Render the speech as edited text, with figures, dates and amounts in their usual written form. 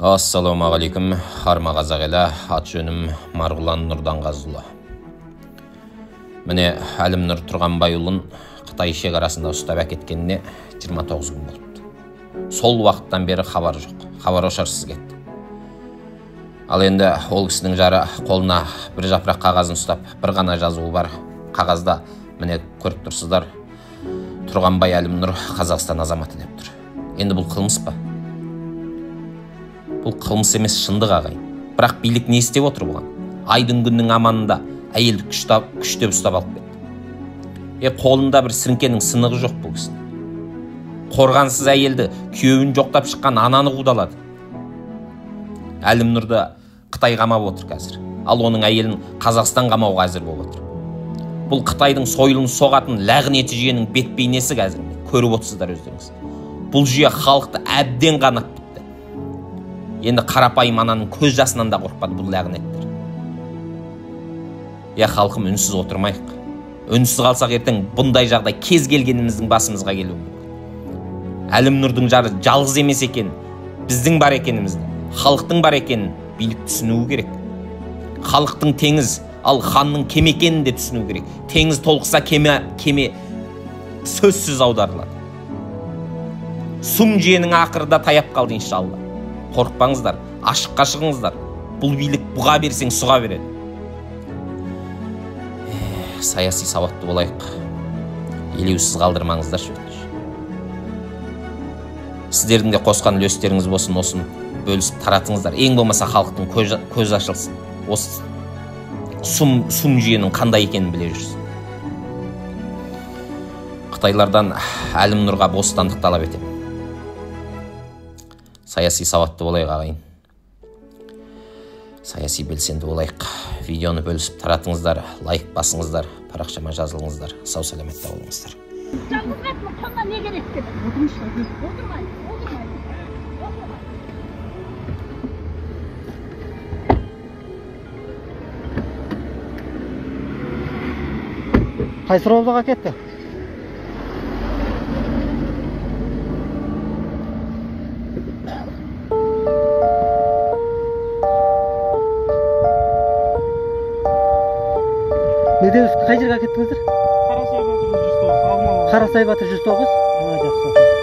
Ассалаумағалейкум, харма қазақ елі, ат жөнім Марғұлан Нұрданғазыұлы. Міне Әлімнұр Тұрғанбайұлын Қытай шекарасында ұстап әкеткеніне 29 күн болды. Сол уақыттан бері хабар жоқ, хабар ошарсыз кетті. Ал енді ол кісінің жары қолына бір жапырақ қағазын ұстап, бір ғана жазуы бар. Қағазда міне көріп тұрсыздар, Тұрғанбай Әлімнұр Қазақстан азаматы деп тұр. Енді бұл қылмыс па? Бұл қылмыс емес, шындық ағайын. Бірақ билік не істеп отыр бұған? Айдың күннің аманында әйелді күштеп ұстап алып кетті. Қолында бір сіріңкенің сынығы жоқ бұл кісінің. Қорғансыз әйелді, күйеуін жоқтап шыққан ананы қудалады. Әлімнұрды Қытай қамап отыр қазір. Ал оның әйелін Қазақстан қамауға әзір болып отыр. Бұл Қытайдың сойылын соғатын лағнеті жүйенің бет бейнесі қазір. Көріп отырсыздар өздеріңіз. Бұл жүйе халықты әбден қанап бітті. Енді қарапайым ананың көз жасынан да қорқпады бұл лағнеттер. Халқым, үнсіз отырмайық. Үнсіз қалсақ ертең бұндай жағдай кез келгеніміздің басымызға келуі мүмкін. Әлімнұрдың жары жалғыз емес екен, біздің бар екенімізді, халықтың бар екенін билік түсінуі керек. Халықтың теңіз, ал ханның кеме екенін де түсіну керек. Теңіз толқыса кеме сөзсіз аударылады. Сум жиенің ақырда таяп қалды иншалла. Қорықпаңыздар, ашыққа шығыңыздар. Бұл билік бұға берсең сұға береді. Саяси сауатты болайық. Елеусіз қалдырмаңыздар шөтіш. Сіздердің де қосқан үлестеріңіз болсын, осын бөлісіп таратыңыздар. Ең болмаса халықтың көз ашылсын. Осы сум жүйенің қандай екенін біле жүрсін. Қытайлардан Әлімнұрға бостандық талап етемін. Саяси сауатты болайық ағайын. Саяси белсенді болайық. Видеоны бөлісіп таратыңыздар, лайк басыңыздар, парақшама жазылыңыздар. Сау сәлеметте болыңыздар. Жалғыз қатыны қолға не керек деді? Отырмай. Қайсы жолға кетті? Неден қай жерге кеттіңіздер? Қарасай батыр 109, Алмалы. Қарасай батыр 109? Жақсы.